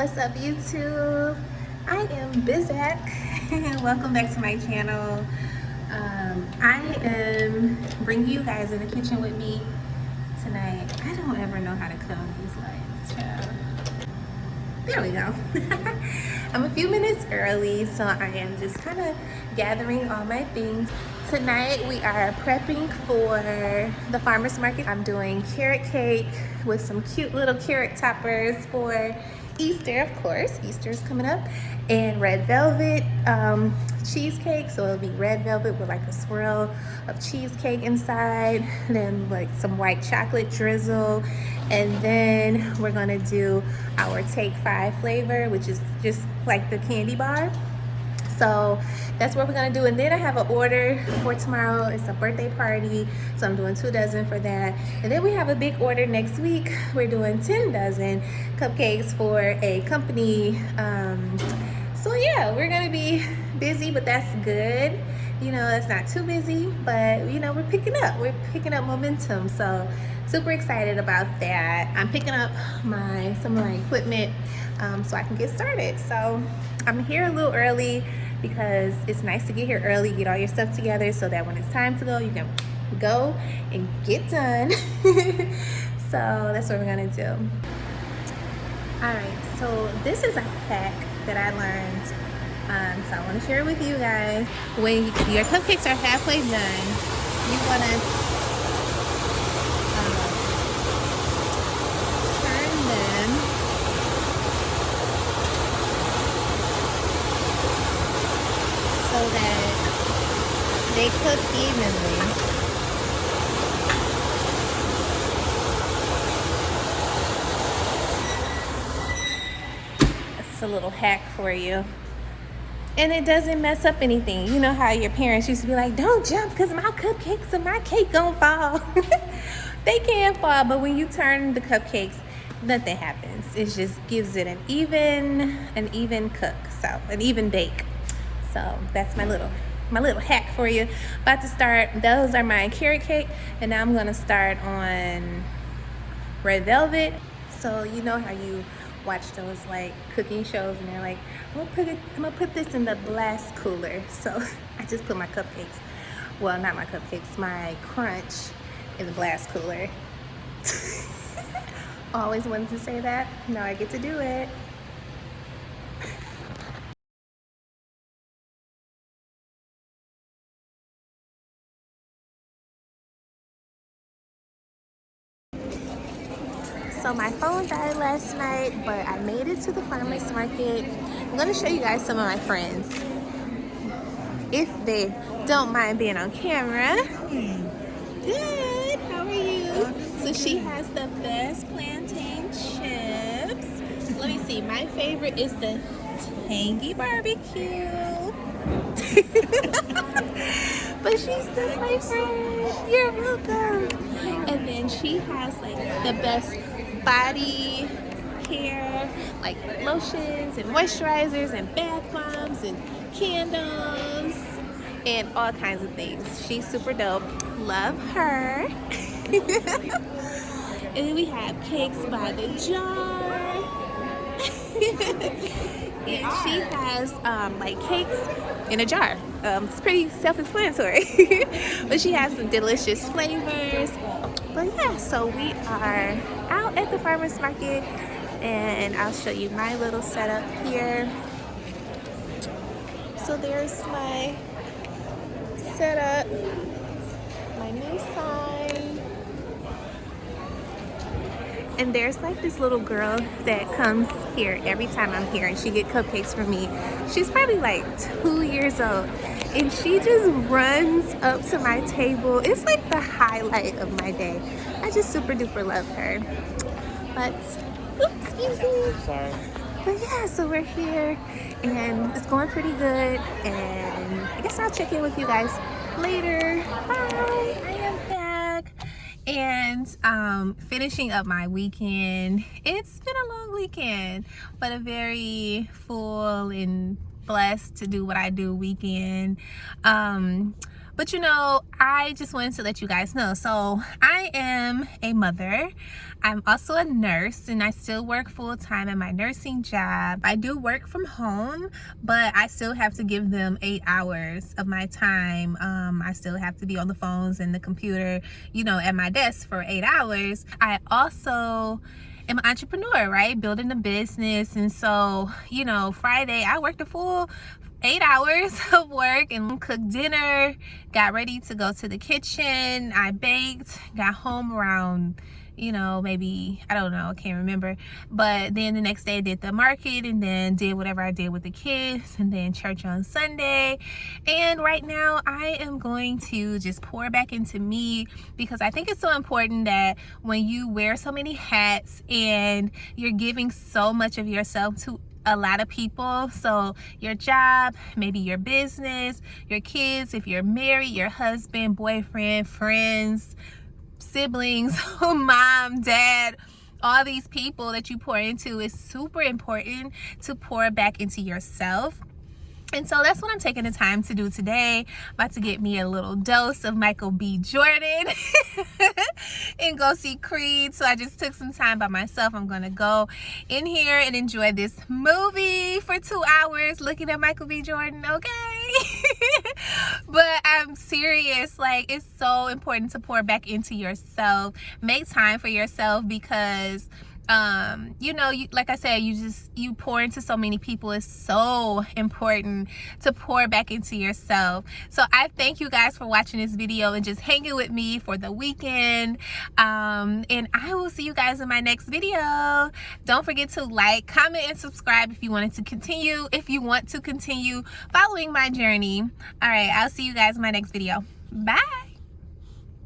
What's up, YouTube? I am Bizak. Welcome back to my channel. I am bringing you guys in the kitchen with me tonight. I don't ever know how to cut on these lights, child. There we go. I'm a few minutes early, so I am just kind of gathering all my things. Tonight we are prepping for the farmer's market. I'm doing carrot cake with some cute little carrot toppers for Easter, of course. Easter's coming up. And red velvet cheesecake. So it'll be red velvet with like a swirl of cheesecake inside. Then like some white chocolate drizzle. And then we're gonna do our Take 5 flavor, which is just like the candy bar. So that's what we're gonna do. And then I have an order for tomorrow. It's a birthday party, so I'm doing 2 dozen for that. And then we have a big order next week. We're doing 10 dozen cupcakes for a company. So yeah, we're gonna be busy, but that's good. You know, it's not too busy, but you know, we're picking up momentum. So super excited about that. I'm picking up some of my equipment so I can get started. So I'm here a little early because it's nice to get here early, get all your stuff together so that when it's time to go, you can go and get done. So that's what we're gonna do. All right, so this is a hack that I learned. So I want to share it with you guys. When your cupcakes are halfway done, you want to turn them so that they cook evenly. That's a little hack for you. And it doesn't mess up anything. You know how your parents used to be like, don't jump because my cupcakes and my cake gonna fall. They can fall, but when you turn the cupcakes, nothing happens. It just gives it an even cook, so an even bake. So that's my little hack for you. About to start. Those are my carrot cake, and now I'm gonna start on red velvet. So you know how you watch those like cooking shows and they're like, I'm gonna put this in the blast cooler. So I just put my cupcakes, well, not my cupcakes, my crunch in the blast cooler. Always wanted to say that. Now I get to do it. So my phone died last night, but I made it to the farmer's market. I'm gonna show you guys some of my friends, if they don't mind being on camera. Good, how are you? So she has the best plantain chips. Let me see, my favorite is the tangy barbecue. But she's just my friend. You're welcome. And then she has like the best body care, like lotions and moisturizers and bath bombs and candles and all kinds of things. She's super dope. Love her. And then we have cakes by the jar. And she has like cakes in a jar. It's pretty self-explanatory. But she has some delicious flavors. But yeah, so we are out at the farmer's market, and I'll show you my little setup here. So there's my setup, my new sign. And there's like this little girl that comes here every time I'm here, and she get cupcakes from me. She's probably like 2 years old, and she just runs up to my table. It's like the highlight of my day. I just super duper love her. But, oops, excuse me. Sorry. But yeah, so we're here, and it's going pretty good. And I guess I'll check in with you guys later. Bye. I am back. And finishing up my weekend. It's been a long weekend, but a very full and blessed to do what I do weekend. But you know, I just wanted to let you guys know. So I am a mother. I'm also a nurse, and I still work full-time in my nursing job. I do work from home, but I still have to give them 8 hours of my time. I still have to be on the phones and the computer, you know, at my desk for 8 hours. I also am an entrepreneur, right? Building a business. And so, you know, Friday I worked a full 8 hours of work and cooked dinner, got ready to go to the kitchen. I baked, got home around, you know, maybe, I don't know, I can't remember. But then the next day I did the market, and then did whatever I did with the kids, and then church on Sunday. And right now I am going to just pour back into me, because I think it's so important that when you wear so many hats and you're giving so much of yourself to a lot of people, so your job, maybe your business, your kids, if you're married, your husband, boyfriend, friends, siblings, mom, dad, all these people that you pour into, is super important to pour back into yourself. And so that's what I'm taking the time to do today. About to get me a little dose of Michael B. Jordan and go see Creed. So I just took some time by myself. I'm going to go in here and enjoy this movie for 2 hours looking at Michael B. Jordan, okay? But I'm serious. Like, it's so important to pour back into yourself. Make time for yourself, because you know, like I said, you pour into so many people. It's so important to pour back into yourself. So I thank you guys for watching this video and just hanging with me for the weekend. And I will see you guys in my next video. Don't forget to like, comment, and subscribe if you want to continue following my journey. All right, I'll see you guys in my next video. Bye.